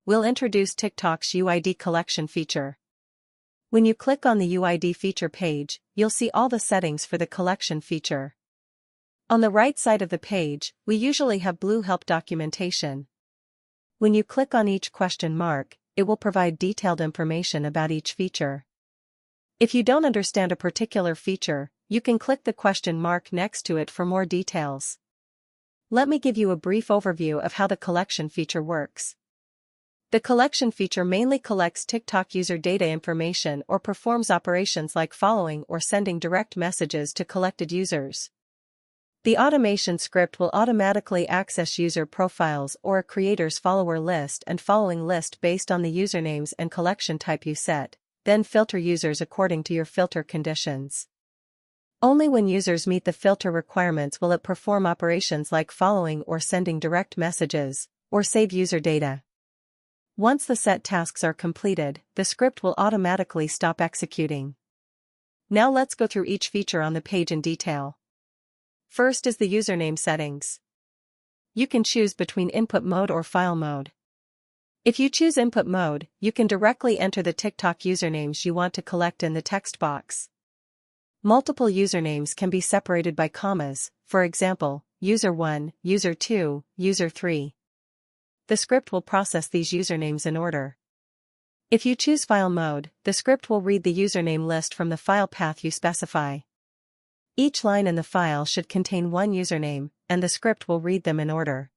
we'll introduce TikTok's UID collection feature. When you click on the UID feature page, you'll see all the settings for the collection feature. On the right side of the page, we usually have blue help documentation. When you click on each question mark, it will provide detailed information about each feature. If you don't understand a particular feature, you can click the question mark next to it for more details. Let me give you a brief overview of how the collection feature works. The collection feature mainly collects TikTok user data information or performs operations like following or sending direct messages to collected users. The automation script will automatically access user profiles or a creator's follower list and following list based on the usernames and collection type you set, then filter users according to your filter conditions. Only when users meet the filter requirements will it perform operations like following or sending direct messages, or save user data. Once the set tasks are completed, the script will automatically stop executing. Now let's go through each feature on the page in detail. First is the username settings. You can choose between input mode or file mode. If you choose input mode, you can directly enter the TikTok usernames you want to collect in the text box. Multiple usernames can be separated by commas, for example, user 1, user 2, user 3. The script will process these usernames in order. If you choose file mode, the script will read the username list from the file path you specify. Each line in the file should contain one username, and the script will read them in order.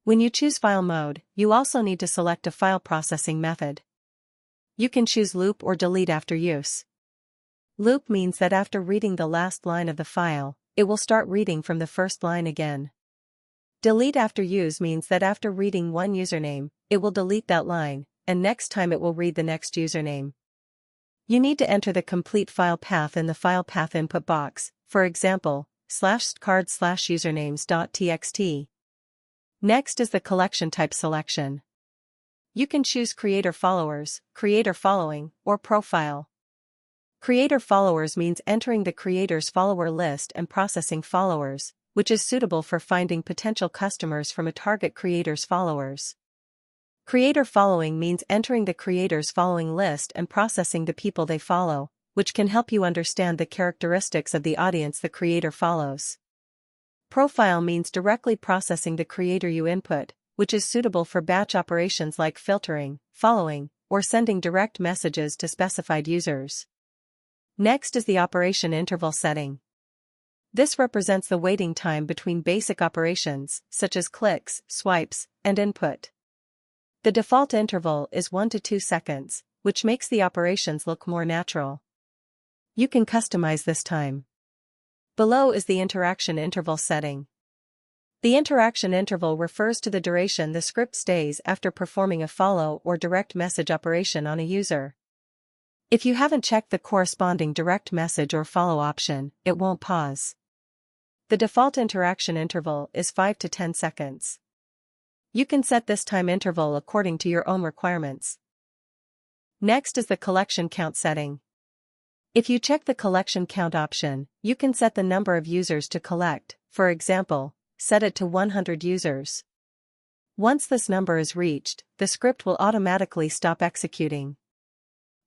When you choose file mode, you also need to select a file processing method. You can choose loop or delete after use. Loop means that after reading the last line of the file, it will start reading from the first line again. Delete after use means that after reading one username, it will delete that line, and next time it will read the next username. You need to enter the complete file path in the file path input box, for example, /card/usernames.txt. Next is the collection type selection. You can choose creator followers, creator following, or profile. Creator followers means entering the creator's follower list and processing followers, which is suitable for finding potential customers from a target creator's followers. Creator following means entering the creator's following list and processing the people they follow, which can help you understand the characteristics of the audience the creator follows. Profile means directly processing the creator you input, which is suitable for batch operations like filtering, following, or sending direct messages to specified users. Next is the operation interval setting. This represents the waiting time between basic operations, such as clicks, swipes, and input. The default interval is 1 to 2 seconds, which makes the operations look more natural. You can customize this time. Below is the interaction interval setting. The interaction interval refers to the duration the script stays after performing a follow or direct message operation on a user. If you haven't checked the corresponding direct message or follow option, it won't pause. The default interaction interval is 5 to 10 seconds. You can set this time interval according to your own requirements. Next is the collection count setting. If you check the collection count option, you can set the number of users to collect, for example, set it to 100 users. Once this number is reached, the script will automatically stop executing.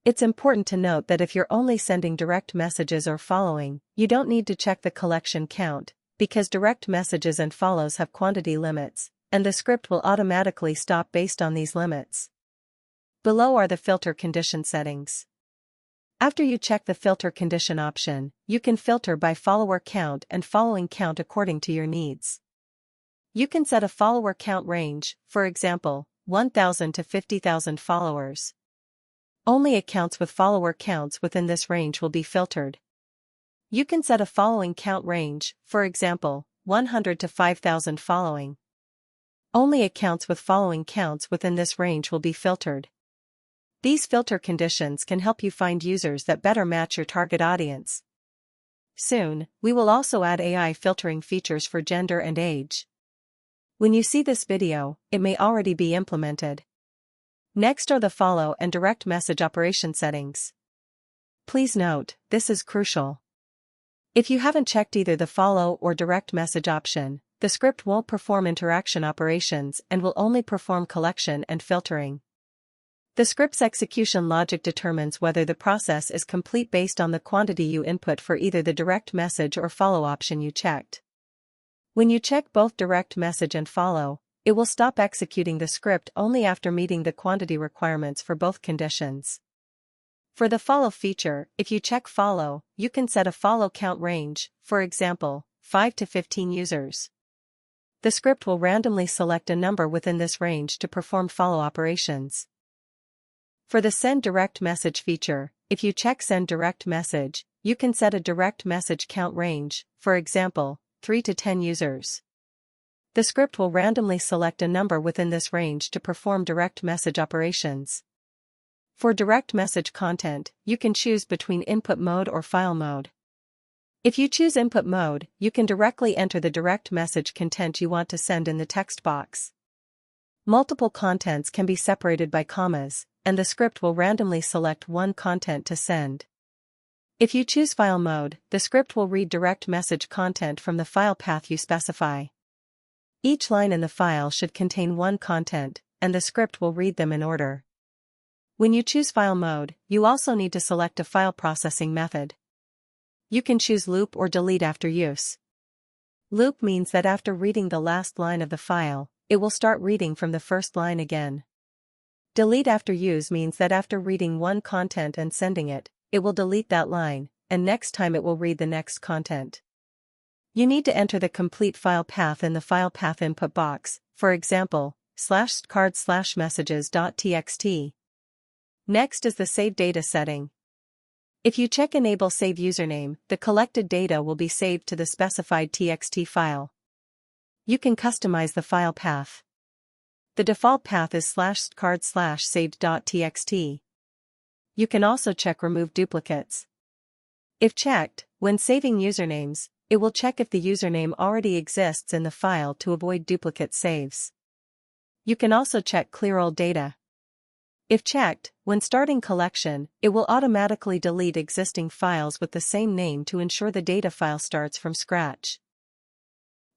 It's important to note that if you're only sending direct messages or following, you don't need to check the collection count, because direct messages and follows have quantity limits, and the script will automatically stop based on these limits. Below are the filter condition settings. After you check the filter condition option, you can filter by follower count and following count according to your needs. You can set a follower count range, for example, 1,000 to 50,000 followers. Only accounts with follower counts within this range will be filtered. You can set a following count range, for example, 100 to 5,000 following. Only accounts with following counts within this range will be filtered. These filter conditions can help you find users that better match your target audience. Soon, we will also add AI filtering features for gender and age. When you see this video, it may already be implemented. Next are the follow and direct message operation settings. Please note, this is crucial. If you haven't checked either the follow or direct message option, the script won't perform interaction operations and will only perform collection and filtering. The script's execution logic determines whether the process is complete based on the quantity you input for either the direct message or follow option you checked. When you check both direct message and follow, it will stop executing the script only after meeting the quantity requirements for both conditions. For the follow feature, if you check follow, you can set a follow count range, for example, 5 to 15 users. The script will randomly select a number within this range to perform follow operations. For the send direct message feature, if you check send direct message, you can set a direct message count range, for example, 3 to 10 users. The script will randomly select a number within this range to perform direct message operations. For direct message content, you can choose between input mode or file mode. If you choose input mode, you can directly enter the direct message content you want to send in the text box. Multiple contents can be separated by commas, and the script will randomly select one content to send. If you choose file mode, the script will read direct message content from the file path you specify. Each line in the file should contain one content, and the script will read them in order. When you choose file mode, you also need to select a file processing method. You can choose loop or delete after use. Loop means that after reading the last line of the file, it will start reading from the first line again. Delete after use means that after reading one content and sending it, it will delete that line, and next time it will read the next content. You need to enter the complete file path in the file path input box, for example, /card/messages.txt. Next is the save data setting. If you check enable save username, the collected data will be saved to the specified txt file. You can customize the file path. The default path is /card/saved.txt. You can also check remove duplicates. If checked, when saving usernames, it will check if the username already exists in the file to avoid duplicate saves. You can also check clear old data. If checked, when starting collection, it will automatically delete existing files with the same name to ensure the data file starts from scratch.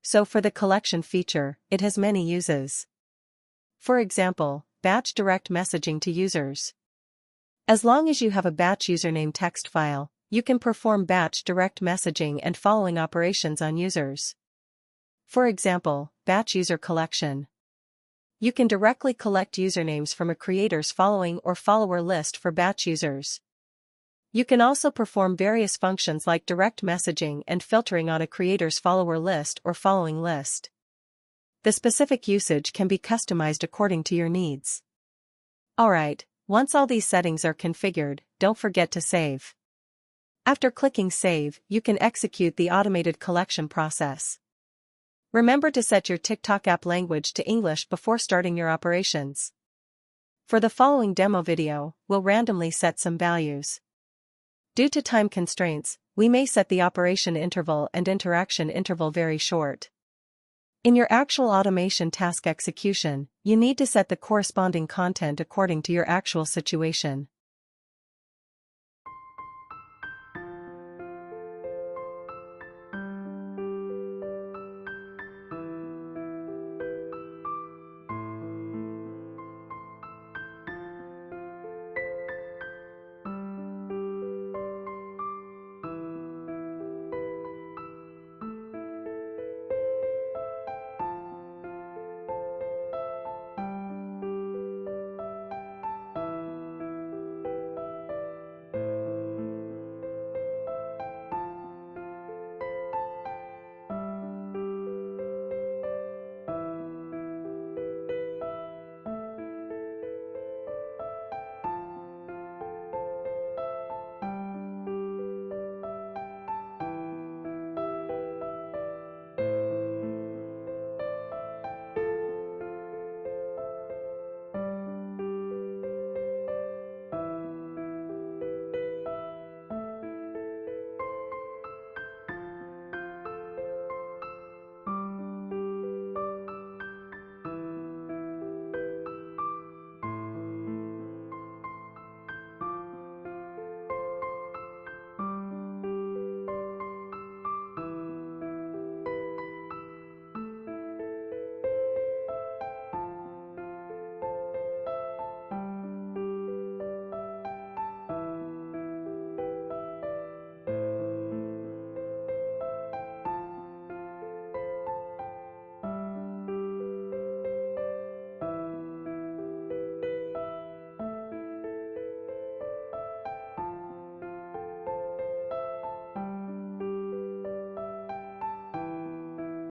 So for the collection feature, it has many uses. For example, batch direct messaging to users. As long as you have a batch username text file, you can perform batch direct messaging and following operations on users. For example, batch user collection. You can directly collect usernames from a creator's following or follower list for batch users. You can also perform various functions like direct messaging and filtering on a creator's follower list or following list. The specific usage can be customized according to your needs. Alright, once all these settings are configured, don't forget to save. After clicking save, you can execute the automated collection process. Remember to set your TikTok app language to English before starting your operations. For the following demo video, we'll randomly set some values. Due to time constraints, we may set the operation interval and interaction interval very short. In your actual automation task execution, you need to set the corresponding content according to your actual situation.